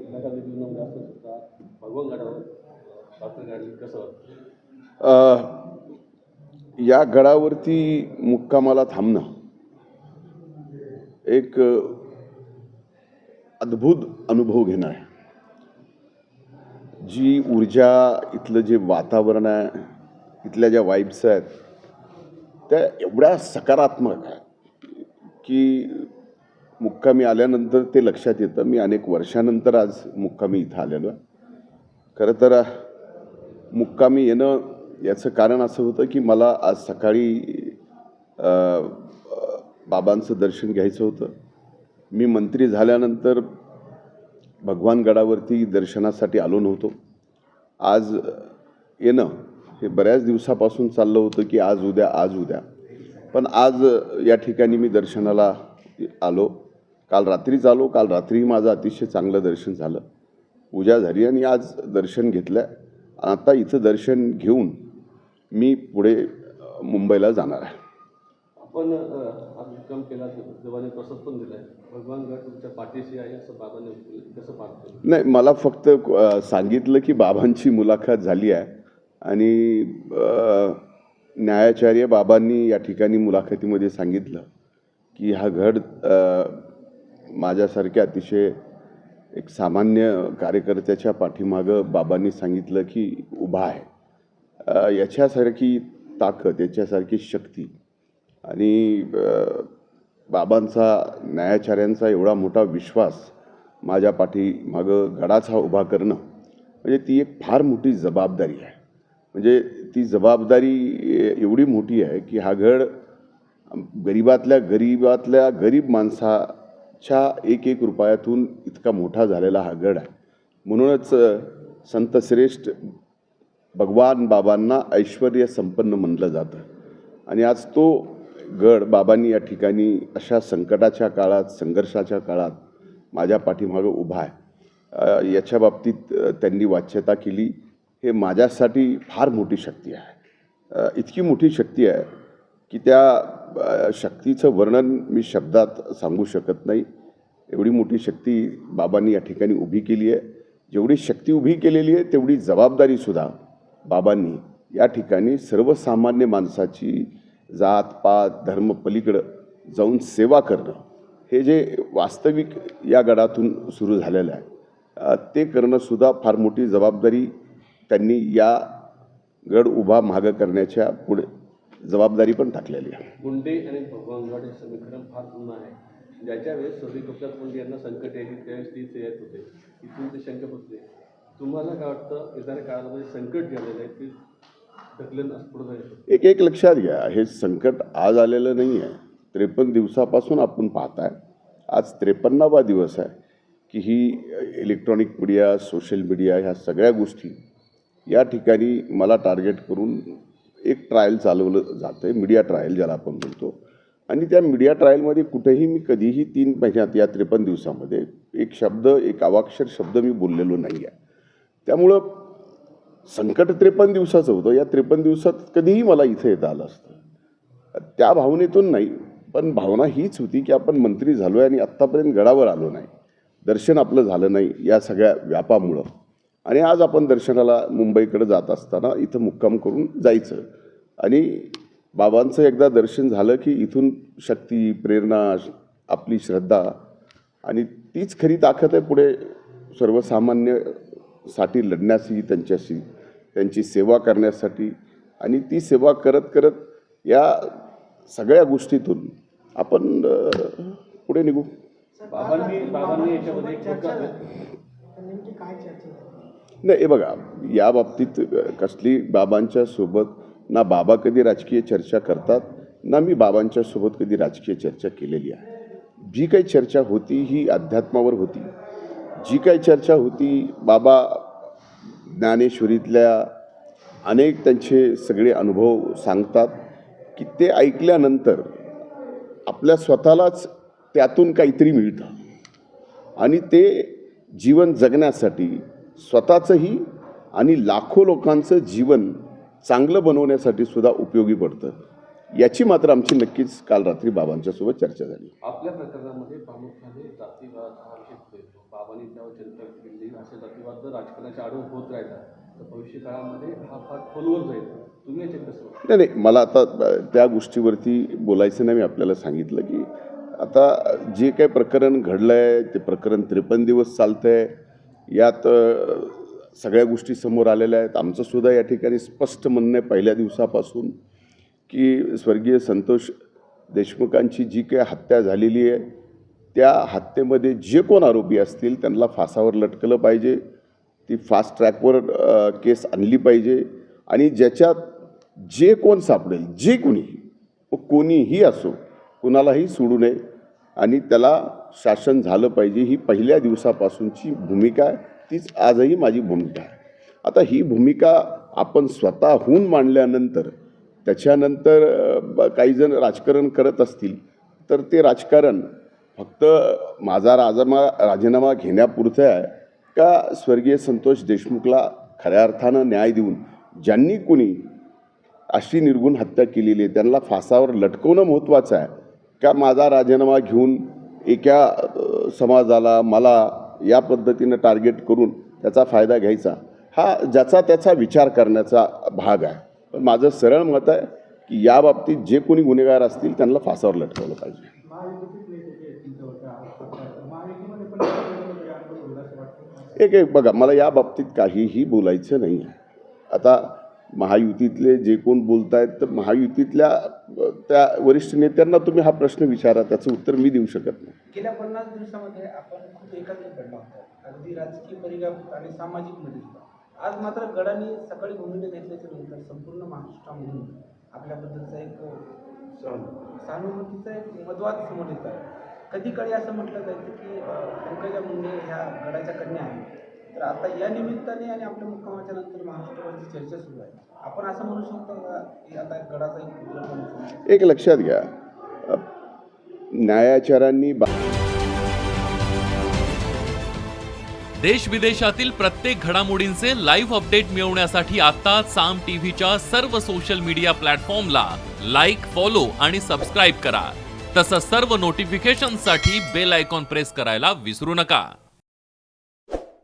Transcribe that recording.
संध्याकाळी जीवनामध्ये असू शकता भगवान गडावर रात्र गाडी कसं वाटतं? या गडावरती मुक्कामाला थांबणं एक अद्भुत अनुभव घेणं आहे. जी ऊर्जा, इथलं जे वातावरण आहे, इथल्या ज्या वाईब्स आहेत त्या एवढ्या सकारात्मक आहेत की मुक्कामी आल्यानंतर ते लक्षात येतं. मी अनेक वर्षानंतर आज मुक्कामी इथं आलेलो आहे. खरं तर मुक्कामी येणं याचं कारण असं होतं की मला आज सकाळी बाबांचं दर्शन घ्यायचं होतं. मी मंत्री झाल्यानंतर भगवान गडावरती दर्शनासाठी आलो नव्हतो. आज येणं हे बऱ्याच दिवसापासून चाललं होतं की आज उद्या, पण आज या ठिकाणी मी दर्शनाला आलो. काल रात्रीच आलो. काल रात्रीही माझं अतिशय चांगलं दर्शन झालं, पूजा झाली आणि आज दर्शन घेतलं. आता इथं दर्शन घेऊन मी पुढे मुंबईला जाणार आहे. आपण आज मुक्काम केला, देवाने प्रसाद पण दिलाय. भगवान गड तुमच्या पाठीशी आहे असं बाबांनी कसं पाहतो? नाही, मला फक्त सांगितलं की बाबांची मुलाखत झाली आहे आणि न्यायाचार्य बाबांनी या ठिकाणी मुलाखतीमध्ये सांगितलं की हा गड माझ्यासारख्या अतिशय एक सामान्य कार्यकर्त्याच्या पाठीमागं बाबांनी सांगितलं की उभा आहे. याच्यासारखी ताकद, याच्यासारखी शक्ती आणि बाबांचा, न्यायाचार्यांचा एवढा मोठा विश्वास माझ्या पाठीमागं गडाचा उभा करणं म्हणजे ती एक फार मोठी जबाबदारी आहे. म्हणजे ती जबाबदारी एवढी मोठी आहे की हा गड गरीबातल्या गरीब माणसाच्या एक एक रुपयातून इतका मोठा झालेला हा गड आहे. म्हणूनच संतश्रेष्ठ भगवान बाबांना ऐश्वर्य संपन्न म्हणलं जातं. आणि आज तो गड बाबांनी या ठिकाणी अशा संकटाच्या काळात, संघर्षाच्या काळात माझ्या पाठीमागं उभा आहे. याच्या बाबतीत त्यांनी वाच्यता केली. हे माझ्यासाठी फार मोठी शक्ती आहे. इतकी मोठी शक्ती आहे की त्या शक्तीचं वर्णन मी शब्दात सांगू शकत नाही. एवढी मोठी शक्ती बाबांनी या ठिकाणी उभी केली आहे. जेवढी शक्ती उभी केलेली आहे तेवढी जबाबदारीसुद्धा बाबांनी या ठिकाणी सर्वसामान्य माणसाची जात पात धर्म पलीकडं जाऊन सेवा करणं, हे जे वास्तविक या गडातून सुरू झालेलं आहे ते करणंसुद्धा फार मोठी जबाबदारी त्यांनी या गड उभा मागं करण्याच्या पुढे जबाबदारी पण टाकलेली आहे. मुंडे आणि भगवान गड हे समीकरण फार जुनं आहे. ज्याच्या वेळेस सभी गोपीनाथ मुंडे यांना संकट यायची त्यावेळेस तीच येत होते. इथून ते शंका होते. तुम्हाला काय वाटतं, येणाऱ्या काळामध्ये संकट जे आलेलं आहे ते ढकलून पुढे जायचं? एक लक्षात घ्या, हे संकट आज आलेलं नाही आहे. 53 दिवसापासून आपण पाहताय. आज 53वा दिवस आहे की ही इलेक्ट्रॉनिक मीडिया, सोशल मीडिया, ह्या सगळ्या गोष्टी या ठिकाणी मला टार्गेट करून एक ट्रायल चालवलं जातं आहे, मीडिया ट्रायल ज्याला आपण म्हणतो. आणि त्या मीडिया ट्रायलमध्ये कुठेही मी कधीही 3 महिन्यात या 53 दिवसामध्ये एक शब्द, एक अवाक्षर शब्द मी बोललेलो नाही आहे. त्यामुळं संकट 53 दिवसाचं होतं. या 53 दिवसात कधीही मला इथं येता आलं असतं. त्या भावनेतून नाही, पण भावना हीच होती की आपण मंत्री झालो आहे आणि आत्तापर्यंत गडावर आलो नाही, दर्शन आपलं झालं नाही या सगळ्या व्यापामुळं. आणि आज आपण दर्शनाला मुंबईकडे जात असताना इथं मुक्काम करून जायचं. आणि बाबांचं एकदा दर्शन झालं की इथून शक्ती, प्रेरणा, आपली श्रद्धा आणि तीच खरी ताकद आहे पुढे सर्वसामान्यसाठी लढण्याची, त्यांची सेवा करण्यासाठी. आणि ती सेवा करत करत या सगळ्या गोष्टीतून आपण पुढे निघू. बाबांनी याच्यामध्ये नाही, हे बघा, या बाबतीत कसली बाबांच्या सोबत ना बाबा कधी राजकीय चर्चा करतात, ना मी बाबांच्या सोबत कधी राजकीय चर्चा केलेली आहे. जी काही चर्चा होती ही अध्यात्मावर होती. जी काही चर्चा होती, बाबा ज्ञानेश्वरीतल्या अनेक त्यांचे सगळे अनुभव सांगतात की ते ऐकल्यानंतर आपल्या स्वतःलाच त्यातून काहीतरी मिळतं आणि ते जीवन जगण्यासाठी स्वतःचंही आणि लाखो लोकांचं जीवन चांगलं बनवण्यासाठी सुद्धा उपयोगी पडतं. याची मात्र आमची नक्कीच काल रात्री बाबांच्यासोबत चर्चा झाली. आपल्या प्रकरणामध्ये प्रामुख्याने जातीवाद हा विषय पुढे येतो. बाबांनी त्यावर जनता केली. असे जातीवाद जर राजकारणाच्या आडून होत राहिला तर भविष्य काळामध्ये हा फार खोलवर जाईल. तुम्ही याच्यात कसं बघता? नाही, मला आता त्या गोष्टीवरती बोलायचं नाही. मी आपल्याला सांगितलं की आता जे काही प्रकरण घडलं आहे ते प्रकरण 53 दिवस चालतं आहे. यात सगळ्या गोष्टी समोर आलेल्या आहेत. आमचंसुद्धा या ठिकाणी स्पष्ट म्हणणं आहे पहिल्या दिवसापासून की स्वर्गीय संतोष देशमुखांची जी काही हत्या झालेली आहे त्या हत्येमध्ये जे कोण आरोपी असतील त्यांना फासावर लटकलं पाहिजे. ती फास्ट ट्रॅकवर केस आणली पाहिजे आणि ज्याच्यात जे कोण सापडेल जे कोणीही असो कुणालाही सोडू नये आणि त्याला शासन झालं पाहिजे. ही पहिल्या दिवसापासूनची भूमिका आहे. तीच आजही माझी भूमिका आहे. आता ही भूमिका आपण स्वतःहून मांडल्यानंतर त्याच्यानंतर काही जण राजकारण करत असतील तर ते राजकारण फक्त माझा राजीनामा घेण्यापुरतं आहे का स्वर्गीय संतोष देशमुखला खऱ्या अर्थानं न्याय देऊन ज्यांनी कोणी अशी निर्गुण हत्या केलेली आहे त्यांना फासावर लटकवणं महत्त्वाचं आहे का माझा राजीनामा घेऊन एका समाजाला मला या पद्धतीनं टार्गेट करून त्याचा फायदा घ्यायचा हा ज्याचा त्याचा विचार करण्याचा भाग आहे. पण माझं सरळ मत आहे की या बाबतीत जे कोणी गुन्हेगार असतील त्यांना फासावर लटकवलं पाहिजे. एक बघा मला या बाबतीत काहीही बोलायचं नाही आहे. आता महायुतीतले जे कोण बोलत आहेत तर महायुतीतल्या त्या वरिष्ठ नेत्यांना तुम्ही हा प्रश्न विचारा. त्याचं उत्तर मी देऊ शकत नाही. गेल्या 50 दिवसामध्ये आपण खूप एकत्र पडला होता. अगदी राजकीय परिघात आणि सामाजिक मध्ये. आज मात्र गडाने सकाळी भूमिका घेतल्याच्या नंतर संपूर्ण महाराष्ट्रामधून आपल्याबद्दलचा एक सहानुभूतीचा एक मतवाद समोर येत आहे. कधी काळी असं म्हटलं जायचं की पंकजा मुंडे ह्या गडाच्या कन्या आहेत. तर आता या निमित्ताने आणि आपल्या मुक्कामाच्या नंतर महाराष्ट्रावरची चर्चा सुरू आहे. आपण असं म्हणू शकतो का की आता गडाचा एक लक्षात घ्या न्यायाचारांनी देश विदेशातील प्रत्येक घडामोडींचे लाईव्ह अपडेट मिळवण्यासाठी आता साम टीव्हीच्या सर्व सोशल मीडिया प्लॅटफॉर्मला लाईक, फॉलो आणि सबस्क्राईब करा. तसंच सर्व नोटिफिकेशनसाठी बेल आयकॉन प्रेस करायला विसरू नका.